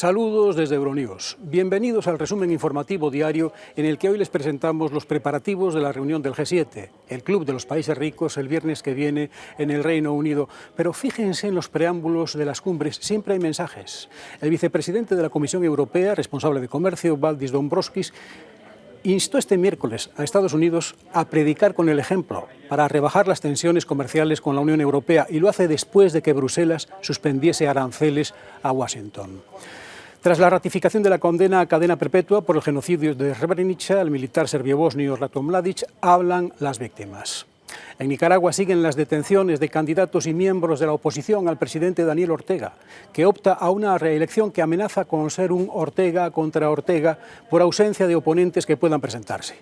Saludos desde Euronews. Bienvenidos al resumen informativo diario en el que hoy les presentamos los preparativos de la reunión del G7, el Club de los Países Ricos, el viernes que viene en el Reino Unido. Pero fíjense en los preámbulos de las cumbres, siempre hay mensajes. El vicepresidente de la Comisión Europea, responsable de Comercio, Valdis Dombrovskis, instó este miércoles a Estados Unidos a predicar con el ejemplo para rebajar las tensiones comerciales con la Unión Europea, y lo hace después de que Bruselas suspendiese aranceles a Washington. Tras la ratificación de la condena a cadena perpetua por el genocidio de Srebrenica, el militar serbio-bosnio Ratko Mladic, hablan las víctimas. En Nicaragua siguen las detenciones de candidatos y miembros de la oposición al presidente Daniel Ortega, que opta a una reelección que amenaza con ser un Ortega contra Ortega por ausencia de oponentes que puedan presentarse.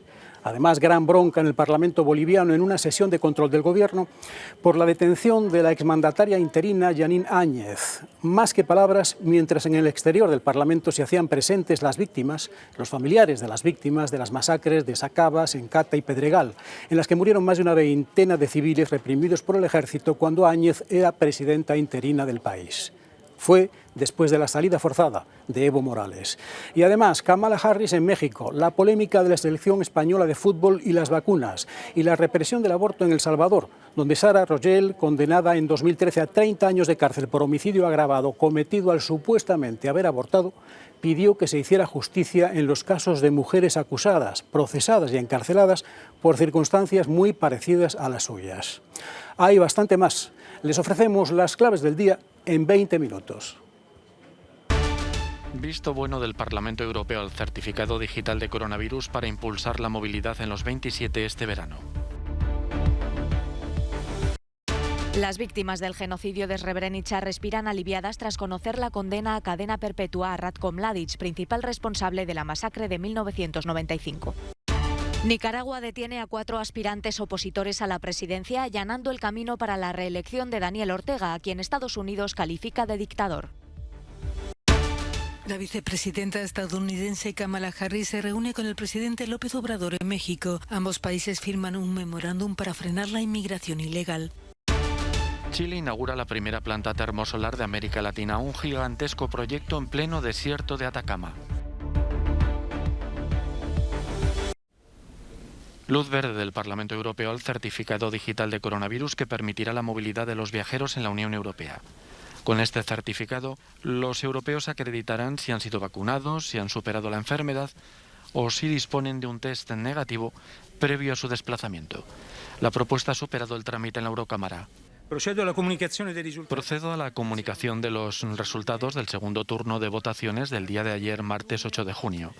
Además, gran bronca en el Parlamento boliviano en una sesión de control del gobierno por la detención de la exmandataria interina Yanine Áñez. Más que palabras, mientras en el exterior del Parlamento se hacían presentes las víctimas, los familiares de las víctimas de las masacres de Sacaba, Sencata y Pedregal, en las que murieron más de una veintena de civiles reprimidos por el ejército cuando Áñez era presidenta interina del país. Fue después de la salida forzada de Evo Morales. Y además, Kamala Harris en México, la polémica de la selección española de fútbol y las vacunas, y la represión del aborto en El Salvador, donde Sara Rogel, condenada en 2013 a 30 años de cárcel por homicidio agravado cometido al supuestamente haber abortado, pidió que se hiciera justicia en los casos de mujeres acusadas, procesadas y encarceladas por circunstancias muy parecidas a las suyas. Hay bastante más. Les ofrecemos las claves del día en 20 minutos. Visto bueno del Parlamento Europeo al certificado digital de coronavirus para impulsar la movilidad en los 27 este verano. Las víctimas del genocidio de Srebrenica respiran aliviadas tras conocer la condena a cadena perpetua a Ratko Mladic, principal responsable de la masacre de 1995. Nicaragua detiene a 4 aspirantes opositores a la presidencia, allanando el camino para la reelección de Daniel Ortega, a quien Estados Unidos califica de dictador. La vicepresidenta estadounidense Kamala Harris se reúne con el presidente López Obrador en México. Ambos países firman un memorándum para frenar la inmigración ilegal. Chile inaugura la primera planta termosolar de América Latina, un gigantesco proyecto en pleno desierto de Atacama. Luz verde del Parlamento Europeo al certificado digital de coronavirus que permitirá la movilidad de los viajeros en la Unión Europea. Con este certificado, los europeos acreditarán si han sido vacunados, si han superado la enfermedad o si disponen de un test negativo previo a su desplazamiento. La propuesta ha superado el trámite en la Eurocámara. Procedo a la comunicación de los resultados del segundo turno de votaciones del día de ayer, martes 8 de junio.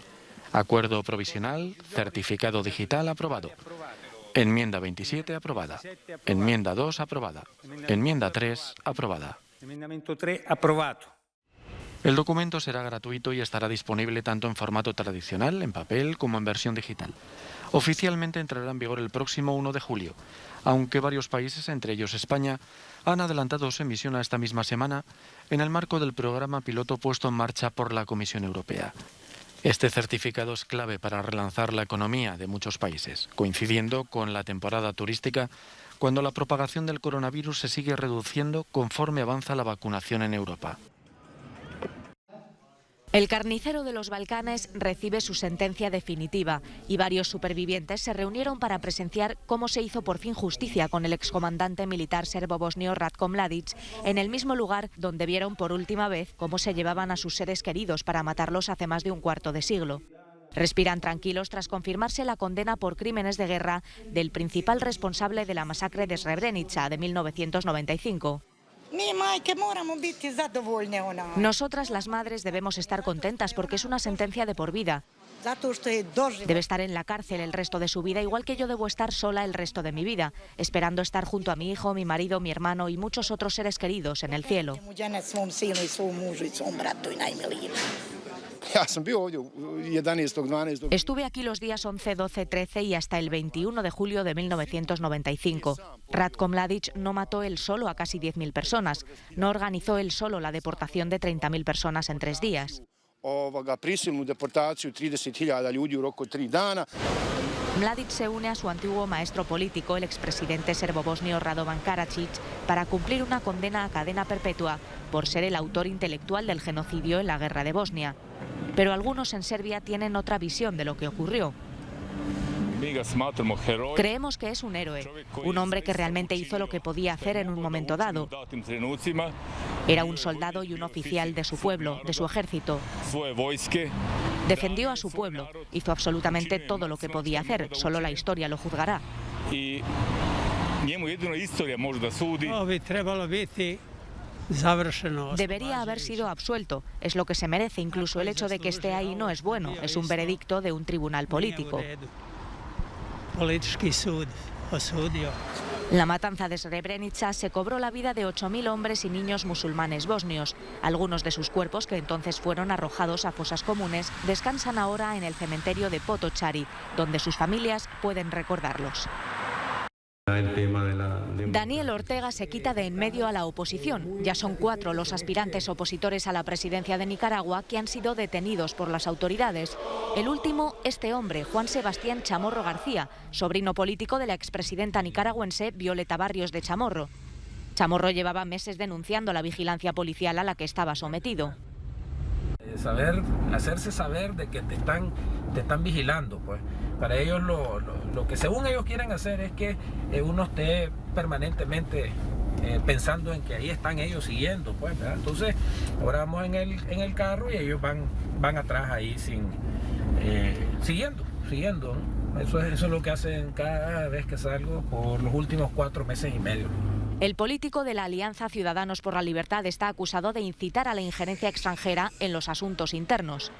Acuerdo provisional, certificado digital aprobado. Enmienda 27 aprobada. Enmienda 2 aprobada. Enmienda 3 aprobada. El documento será gratuito y estará disponible tanto en formato tradicional, en papel, como en versión digital. Oficialmente entrará en vigor el próximo 1 de julio, aunque varios países, entre ellos España, han adelantado su emisión a esta misma semana en el marco del programa piloto puesto en marcha por la Comisión Europea. Este certificado es clave para relanzar la economía de muchos países, coincidiendo con la temporada turística, cuando la propagación del coronavirus se sigue reduciendo conforme avanza la vacunación en Europa. El carnicero de los Balcanes recibe su sentencia definitiva y varios supervivientes se reunieron para presenciar cómo se hizo por fin justicia con el excomandante militar serbo-bosnio Ratko Mladic, en el mismo lugar donde vieron por última vez cómo se llevaban a sus seres queridos para matarlos hace más de un cuarto de siglo. Respiran tranquilos tras confirmarse la condena por crímenes de guerra del principal responsable de la masacre de Srebrenica de 1995. Nosotras las madres debemos estar contentas porque es una sentencia de por vida. Debe estar en la cárcel el resto de su vida, igual que yo debo estar sola el resto de mi vida, esperando estar junto a mi hijo, mi marido, mi hermano y muchos otros seres queridos en el cielo. Estuve aquí los días 11, 12, 13 y hasta el 21 de julio de 1995. Ratko Mladic no mató él solo a casi 10.000 personas, no organizó él solo la deportación de 30.000 personas en 3 días. Mladic se une a su antiguo maestro político, el expresidente serbo-bosnio Radovan Karadzic, para cumplir una condena a cadena perpetua por ser el autor intelectual del genocidio en la guerra de Bosnia. Pero algunos en Serbia tienen otra visión de lo que ocurrió. Creemos que es un héroe, un hombre que realmente hizo lo que podía hacer en un momento dado. Era un soldado y un oficial de su pueblo, de su ejército. Defendió a su pueblo, hizo absolutamente todo lo que podía hacer, solo la historia lo juzgará. Debería haber sido absuelto, es lo que se merece, incluso el hecho de que esté ahí no es bueno, es un veredicto de un tribunal político. La matanza de Srebrenica se cobró la vida de 8.000 hombres y niños musulmanes bosnios. Algunos de sus cuerpos, que entonces fueron arrojados a fosas comunes, descansan ahora en el cementerio de Potocari, donde sus familias pueden recordarlos. Daniel Ortega se quita de en medio a la oposición. Ya son 4 los aspirantes opositores a la presidencia de Nicaragua que han sido detenidos por las autoridades. El último, este hombre, Juan Sebastián Chamorro García, sobrino político de la expresidenta nicaragüense Violeta Barrios de Chamorro. Chamorro llevaba meses denunciando la vigilancia policial a la que estaba sometido. Hacerse saber de que te están vigilando, pues. Para ellos lo que según ellos quieren hacer es que uno esté permanentemente pensando en que ahí están ellos siguiendo, pues, ¿verdad? Entonces ahora vamos en el carro y ellos van atrás ahí siguiendo, ¿no? Eso es lo que hacen cada vez que salgo por los últimos 4 meses y medio. El político de la Alianza Ciudadanos por la Libertad está acusado de incitar a la injerencia extranjera en los asuntos internos.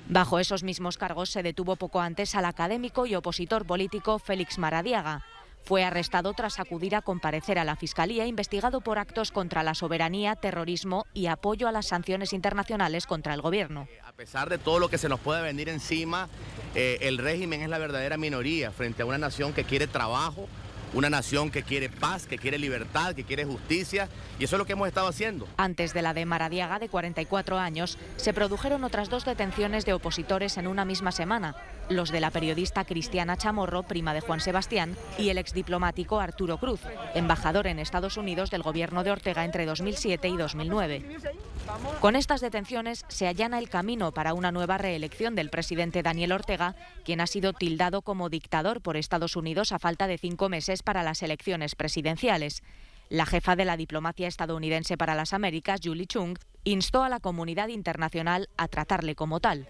Bajo esos mismos cargos se detuvo poco antes al académico y opositor político Félix Maradiaga. Fue arrestado tras acudir a comparecer a la Fiscalía, investigado por actos contra la soberanía, terrorismo y apoyo a las sanciones internacionales contra el gobierno. A pesar de todo lo que se nos puede venir encima, el régimen es la verdadera minoría frente a una nación que quiere trabajo, una nación que quiere paz, que quiere libertad, que quiere justicia, y eso es lo que hemos estado haciendo. Antes de la de Maradiaga, de 44 años, se produjeron otras 2 detenciones de opositores en una misma semana. Los de la periodista Cristiana Chamorro, prima de Juan Sebastián, y el exdiplomático Arturo Cruz, embajador en Estados Unidos del gobierno de Ortega entre 2007 y 2009. Con estas detenciones se allana el camino para una nueva reelección del presidente Daniel Ortega, quien ha sido tildado como dictador por Estados Unidos a falta de 5 meses para las elecciones presidenciales. La jefa de la diplomacia estadounidense para las Américas, Julie Chung, instó a la comunidad internacional a tratarle como tal.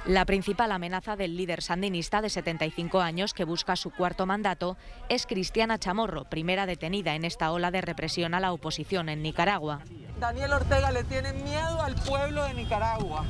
La principal amenaza del líder sandinista de 75 años que busca su 4º mandato es Cristiana Chamorro, primera detenida en esta ola de represión a la oposición en Nicaragua. Daniel Ortega le tiene miedo al pueblo de Nicaragua.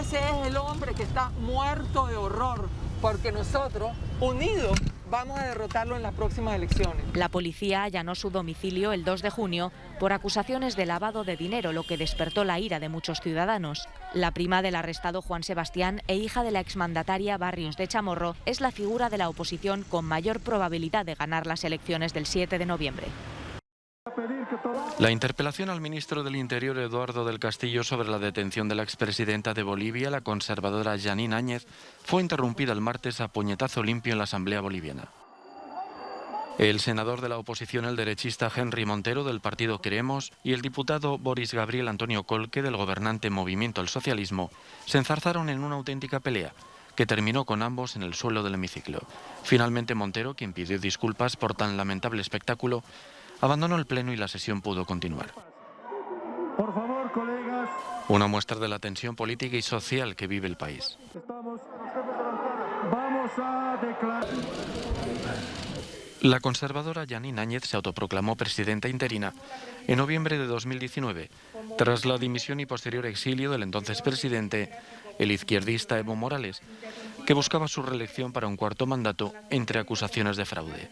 Ese es el hombre que está muerto de horror, porque nosotros, unidos, vamos a derrotarlo en las próximas elecciones. La policía allanó su domicilio el 2 de junio por acusaciones de lavado de dinero, lo que despertó la ira de muchos ciudadanos. La prima del arrestado Juan Sebastián e hija de la exmandataria Barrios de Chamorro es la figura de la oposición con mayor probabilidad de ganar las elecciones del 7 de noviembre. La interpelación al ministro del Interior, Eduardo del Castillo, sobre la detención de la expresidenta de Bolivia, la conservadora Jeanine Áñez, fue interrumpida el martes a puñetazo limpio en la Asamblea Boliviana. El senador de la oposición, el derechista Henry Montero, del partido Queremos, y el diputado Boris Gabriel Antonio Colque, del gobernante Movimiento al Socialismo, se enzarzaron en una auténtica pelea, que terminó con ambos en el suelo del hemiciclo. Finalmente Montero, quien pidió disculpas por tan lamentable espectáculo, abandonó el pleno y la sesión pudo continuar. Por favor, colegas. Una muestra de la tensión política y social que vive el país. Vamos a declarar. La conservadora Jeanine Áñez se autoproclamó presidenta interina en noviembre de 2019, tras la dimisión y posterior exilio del entonces presidente, el izquierdista Evo Morales, que buscaba su reelección para un 4º mandato entre acusaciones de fraude.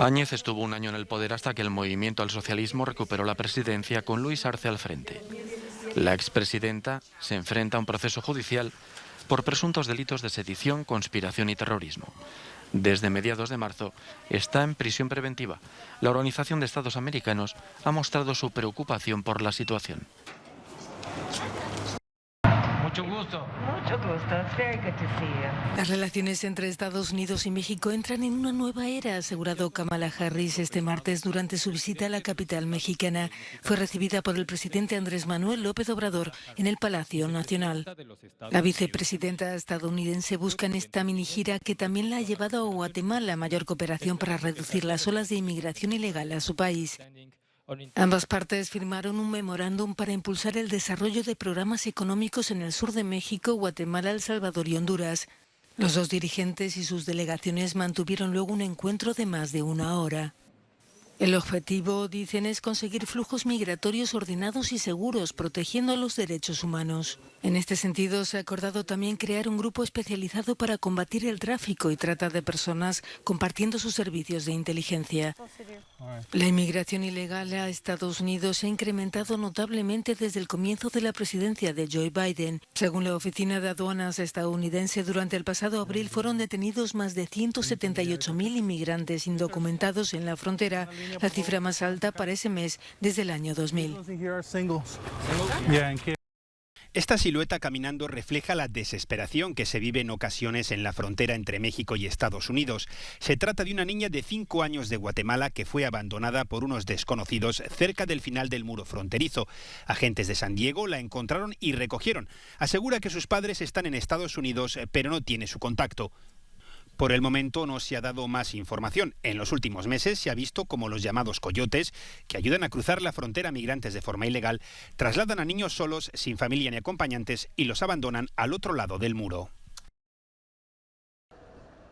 Áñez estuvo un año en el poder hasta que el Movimiento al Socialismo recuperó la presidencia con Luis Arce al frente. La expresidenta se enfrenta a un proceso judicial por presuntos delitos de sedición, conspiración y terrorismo. Desde mediados de marzo está en prisión preventiva. La Organización de Estados Americanos ha mostrado su preocupación por la situación. Mucho gusto. Mucho gusto. It's very good to see you. Las relaciones entre Estados Unidos y México entran en una nueva era, ha asegurado Kamala Harris este martes durante su visita a la capital mexicana. Fue recibida por el presidente Andrés Manuel López Obrador en el Palacio Nacional. La vicepresidenta estadounidense busca en esta mini gira, que también la ha llevado a Guatemala, mayor cooperación para reducir las olas de inmigración ilegal a su país. Ambas partes firmaron un memorándum para impulsar el desarrollo de programas económicos en el sur de México, Guatemala, El Salvador y Honduras. Los dos dirigentes y sus delegaciones mantuvieron luego un encuentro de más de una hora. El objetivo, dicen, es conseguir flujos migratorios ordenados y seguros, protegiendo los derechos humanos. En este sentido, se ha acordado también crear un grupo especializado para combatir el tráfico y trata de personas, compartiendo sus servicios de inteligencia. La inmigración ilegal a Estados Unidos se ha incrementado notablemente desde el comienzo de la presidencia de Joe Biden. Según la Oficina de Aduanas estadounidense, durante el pasado abril fueron detenidos más de 178.000 inmigrantes indocumentados en la frontera, la cifra más alta para ese mes desde el año 2000. Esta silueta caminando refleja la desesperación que se vive en ocasiones en la frontera entre México y Estados Unidos. Se trata de una niña de 5 años de Guatemala que fue abandonada por unos desconocidos cerca del final del muro fronterizo. Agentes de San Diego la encontraron y recogieron. Asegura que sus padres están en Estados Unidos, pero no tiene su contacto. Por el momento no se ha dado más información. En los últimos meses se ha visto como los llamados coyotes, que ayudan a cruzar la frontera a migrantes de forma ilegal, trasladan a niños solos, sin familia ni acompañantes, y los abandonan al otro lado del muro.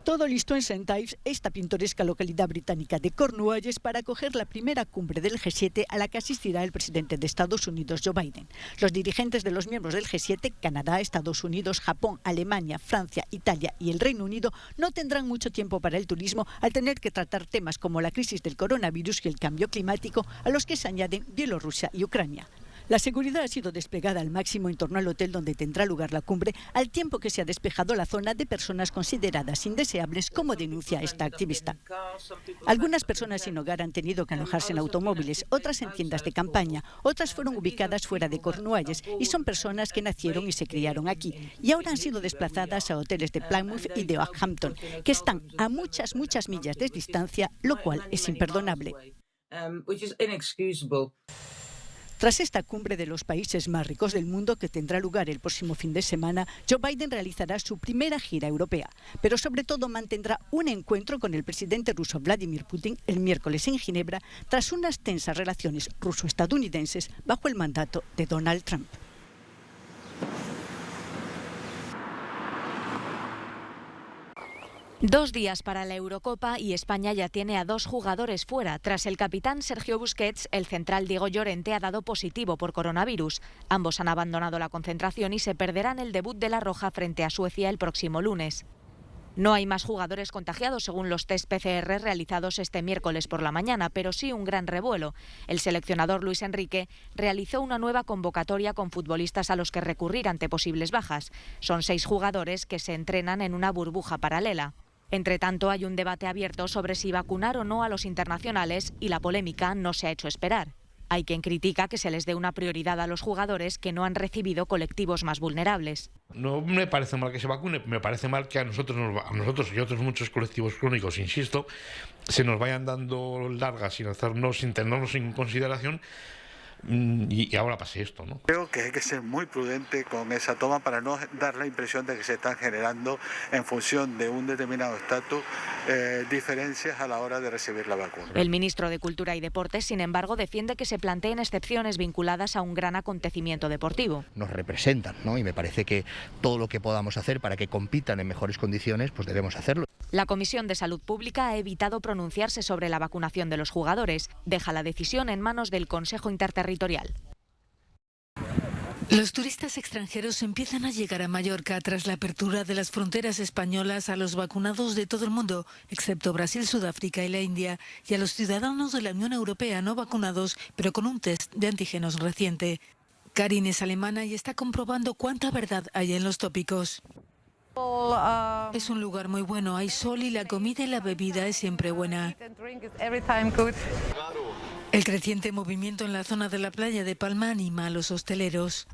Todo listo en St. Ives, esta pintoresca localidad británica de Cornualles, para acoger la primera cumbre del G7 a la que asistirá el presidente de Estados Unidos, Joe Biden. Los dirigentes de los miembros del G7, Canadá, Estados Unidos, Japón, Alemania, Francia, Italia y el Reino Unido, no tendrán mucho tiempo para el turismo al tener que tratar temas como la crisis del coronavirus y el cambio climático, a los que se añaden Bielorrusia y Ucrania. La seguridad ha sido desplegada al máximo en torno al hotel donde tendrá lugar la cumbre, al tiempo que se ha despejado la zona de personas consideradas indeseables, como denuncia esta activista. Algunas personas sin hogar han tenido que alojarse en automóviles, otras en tiendas de campaña, otras fueron ubicadas fuera de Cornualles y son personas que nacieron y se criaron aquí y ahora han sido desplazadas a hoteles de Plymouth y de Oakhampton, que están a muchas millas de distancia, lo cual es imperdonable. Tras esta cumbre de los países más ricos del mundo, que tendrá lugar el próximo fin de semana, Joe Biden realizará su primera gira europea, pero sobre todo mantendrá un encuentro con el presidente ruso Vladimir Putin el miércoles en Ginebra, tras unas tensas relaciones ruso-estadounidenses bajo el mandato de Donald Trump. Dos días para la Eurocopa y España ya tiene a 2 jugadores fuera. Tras el capitán Sergio Busquets, el central Diego Llorente ha dado positivo por coronavirus. Ambos han abandonado la concentración y se perderán el debut de la Roja frente a Suecia el próximo lunes. No hay más jugadores contagiados según los test PCR realizados este miércoles por la mañana, pero sí un gran revuelo. El seleccionador Luis Enrique realizó una nueva convocatoria con futbolistas a los que recurrir ante posibles bajas. Son 6 jugadores que se entrenan en una burbuja paralela. Entre tanto, hay un debate abierto sobre si vacunar o no a los internacionales y la polémica no se ha hecho esperar. Hay quien critica que se les dé una prioridad a los jugadores que no han recibido colectivos más vulnerables. No me parece mal que se vacune, me parece mal que a nosotros y otros muchos colectivos crónicos, insisto, se nos vayan dando largas sin tenernos en consideración. Y ahora pase esto, ¿no? Creo que hay que ser muy prudente con esa toma para no dar la impresión de que se están generando, en función de un determinado estatus, diferencias a la hora de recibir la vacuna. El ministro de Cultura y Deportes, sin embargo, defiende que se planteen excepciones vinculadas a un gran acontecimiento deportivo. Nos representan, ¿no? Y me parece que todo lo que podamos hacer para que compitan en mejores condiciones, pues debemos hacerlo. La Comisión de Salud Pública ha evitado pronunciarse sobre la vacunación de los jugadores. Deja la decisión en manos del Consejo Interterritorial. Los turistas extranjeros empiezan a llegar a Mallorca tras la apertura de las fronteras españolas a los vacunados de todo el mundo, excepto Brasil, Sudáfrica y la India, y a los ciudadanos de la Unión Europea no vacunados, pero con un test de antígenos reciente. Karin es alemana y está comprobando cuánta verdad hay en los tópicos. Es un lugar muy bueno, hay sol y la comida y la bebida es siempre buena. El creciente movimiento en la zona de la playa de Palma anima a los hosteleros.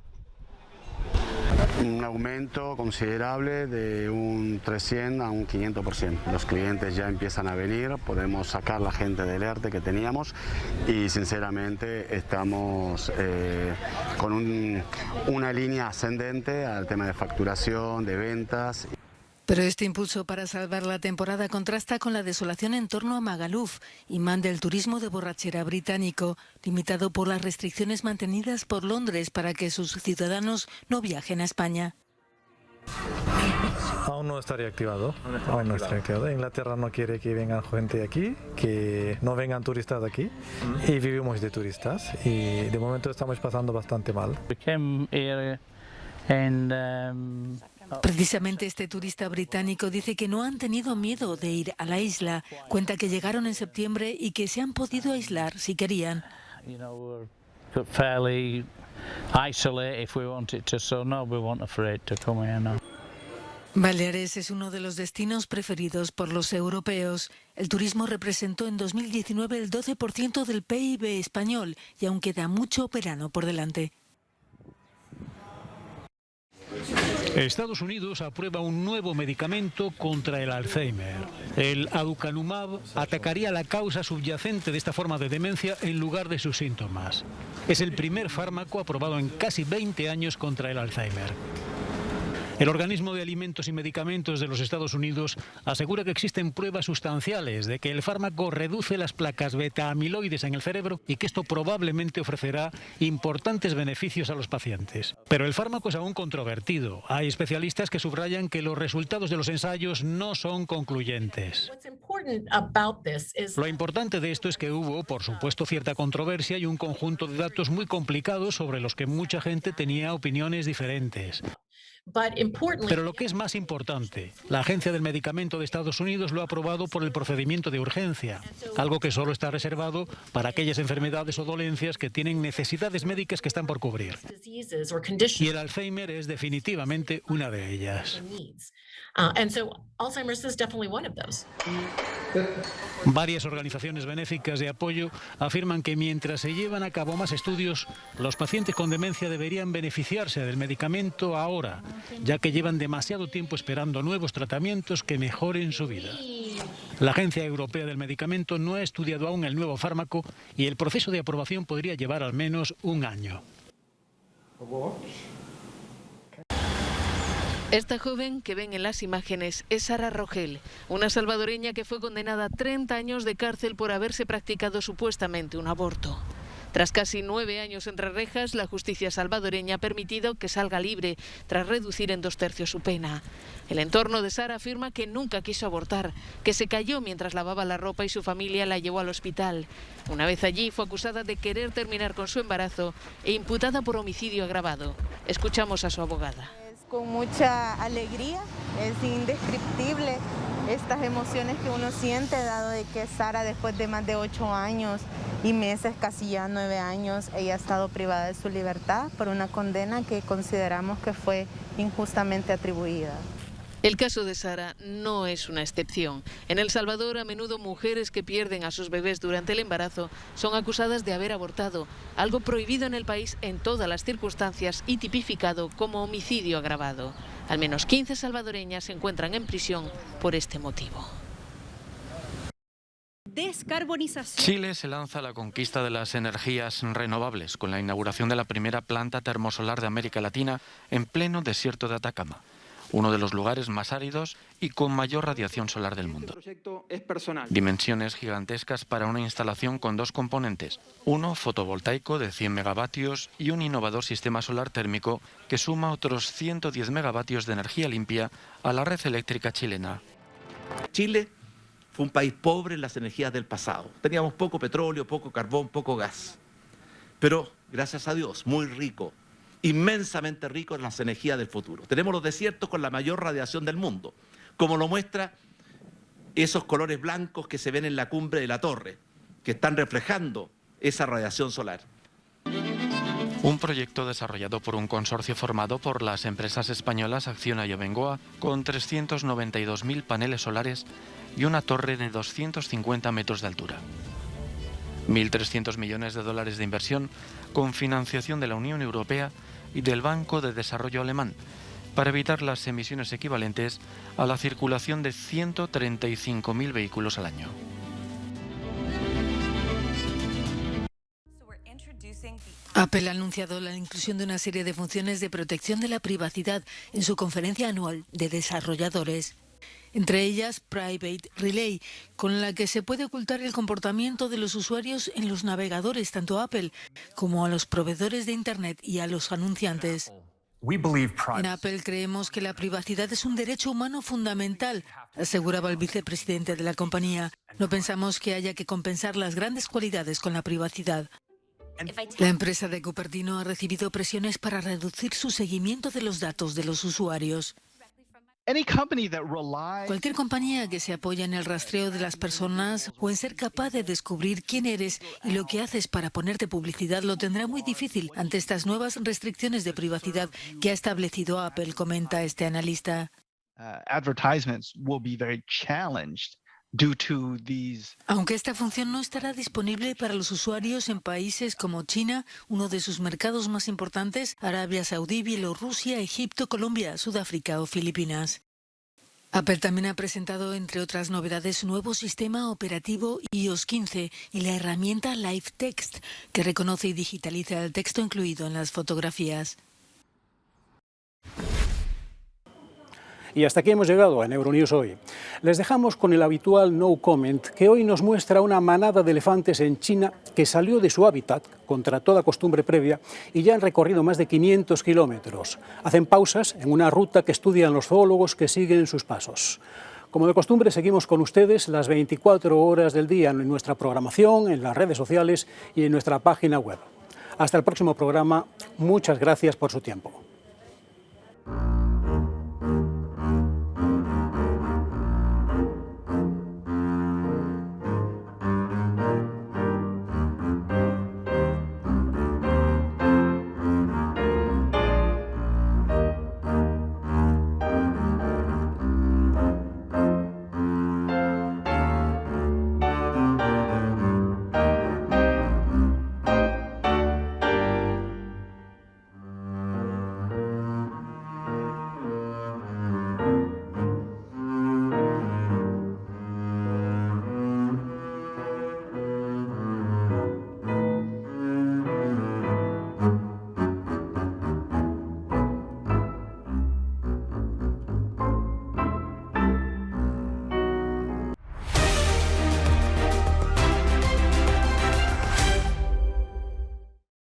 Un aumento considerable de un 300 a un 500%. Los clientes ya empiezan a venir, podemos sacar la gente del ERTE que teníamos y sinceramente estamos con una línea ascendente al tema de facturación, de ventas. Pero este impulso para salvar la temporada contrasta con la desolación en torno a Magaluf, imán del turismo de borrachera británico, limitado por las restricciones mantenidas por Londres para que sus ciudadanos no viajen a España. Aún no está reactivado. Aún no está reactivado. Inglaterra no quiere que vengan gente aquí, que no vengan turistas aquí, y vivimos de turistas. Y de momento estamos pasando bastante mal. Precisamente este turista británico dice que no han tenido miedo de ir a la isla. Cuenta que llegaron en septiembre y que se han podido aislar si querían. Baleares es uno de los destinos preferidos por los europeos. El turismo representó en 2019 el 12% del PIB español y aún queda mucho verano por delante. Estados Unidos aprueba un nuevo medicamento contra el Alzheimer. El aducanumab atacaría la causa subyacente de esta forma de demencia en lugar de sus síntomas. Es el primer fármaco aprobado en casi 20 años contra el Alzheimer. El Organismo de Alimentos y Medicamentos de los Estados Unidos asegura que existen pruebas sustanciales de que el fármaco reduce las placas beta-amiloides en el cerebro y que esto probablemente ofrecerá importantes beneficios a los pacientes. Pero el fármaco es aún controvertido. Hay especialistas que subrayan que los resultados de los ensayos no son concluyentes. Lo importante de esto es que hubo, por supuesto, cierta controversia y un conjunto de datos muy complicados sobre los que mucha gente tenía opiniones diferentes. Pero lo que es más importante, la Agencia del Medicamento de Estados Unidos lo ha aprobado por el procedimiento de urgencia, algo que solo está reservado para aquellas enfermedades o dolencias que tienen necesidades médicas que están por cubrir. Y el Alzheimer es definitivamente una de ellas. Varias organizaciones benéficas de apoyo afirman que mientras se llevan a cabo más estudios, los pacientes con demencia deberían beneficiarse del medicamento ahora, ya que llevan demasiado tiempo esperando nuevos tratamientos que mejoren su vida. La Agencia Europea del Medicamento no ha estudiado aún el nuevo fármaco y el proceso de aprobación podría llevar al menos un año. Esta joven que ven en las imágenes es Sara Rogel, una salvadoreña que fue condenada a 30 años de cárcel por haberse practicado supuestamente un aborto. Tras casi 9 años entre rejas, la justicia salvadoreña ha permitido que salga libre, tras reducir en 2/3 su pena. El entorno de Sara afirma que nunca quiso abortar, que se cayó mientras lavaba la ropa y su familia la llevó al hospital. Una vez allí fue acusada de querer terminar con su embarazo e imputada por homicidio agravado. Escuchamos a su abogada. Con mucha alegría, es indescriptible estas emociones que uno siente, dado de que Sara, después de más de 8 años y meses, casi ya 9 años, ella ha estado privada de su libertad por una condena que consideramos que fue injustamente atribuida. El caso de Sara no es una excepción. En El Salvador, a menudo mujeres que pierden a sus bebés durante el embarazo son acusadas de haber abortado, algo prohibido en el país en todas las circunstancias y tipificado como homicidio agravado. Al menos 15 salvadoreñas se encuentran en prisión por este motivo. Descarbonización. Chile se lanza a la conquista de las energías renovables con la inauguración de la primera planta termosolar de América Latina en pleno desierto de Atacama, uno de los lugares más áridos y con mayor radiación solar del mundo. Dimensiones gigantescas para una instalación con 2 componentes, uno fotovoltaico de 100 megavatios y un innovador sistema solar térmico que suma otros 110 megavatios de energía limpia a la red eléctrica chilena. Chile fue un país pobre en las energías del pasado. Teníamos poco petróleo, poco carbón, poco gas. Pero, gracias a Dios, muy rico, inmensamente rico en las energías del futuro. Tenemos los desiertos con la mayor radiación del mundo, como lo muestra esos colores blancos que se ven en la cumbre de la torre, que están reflejando esa radiación solar. Un proyecto desarrollado por un consorcio formado por las empresas españolas Acciona y Abengoa, con 392.000 paneles solares y una torre de 250 metros de altura. 1.300 millones de dólares de inversión con financiación de la Unión Europea y del Banco de Desarrollo Alemán, para evitar las emisiones equivalentes a la circulación de 135.000 vehículos al año. Apple ha anunciado la inclusión de una serie de funciones de protección de la privacidad en su conferencia anual de desarrolladores. Entre ellas, Private Relay, con la que se puede ocultar el comportamiento de los usuarios en los navegadores, tanto a Apple como a los proveedores de Internet y a los anunciantes. En Apple creemos que la privacidad es un derecho humano fundamental, aseguraba el vicepresidente de la compañía. No pensamos que haya que compensar las grandes cualidades con la privacidad. La empresa de Cupertino ha recibido presiones para reducir su seguimiento de los datos de los usuarios. Cualquier compañía que se apoya en el rastreo de las personas o en ser capaz de descubrir quién eres y lo que haces para ponerte publicidad lo tendrá muy difícil ante estas nuevas restricciones de privacidad que ha establecido Apple, comenta este analista. Aunque esta función no estará disponible para los usuarios en países como China, uno de sus mercados más importantes, Arabia Saudí, Bielorrusia, Egipto, Colombia, Sudáfrica o Filipinas. Apple también ha presentado, entre otras novedades, su nuevo sistema operativo iOS 15 y la herramienta Live Text, que reconoce y digitaliza el texto incluido en las fotografías. Y hasta aquí hemos llegado en Euronews hoy. Les dejamos con el habitual no comment, que hoy nos muestra una manada de elefantes en China que salió de su hábitat, contra toda costumbre previa, y ya han recorrido más de 500 kilómetros. Hacen pausas en una ruta que estudian los zoólogos que siguen sus pasos. Como de costumbre, seguimos con ustedes las 24 horas del día en nuestra programación, en las redes sociales y en nuestra página web. Hasta el próximo programa. Muchas gracias por su tiempo.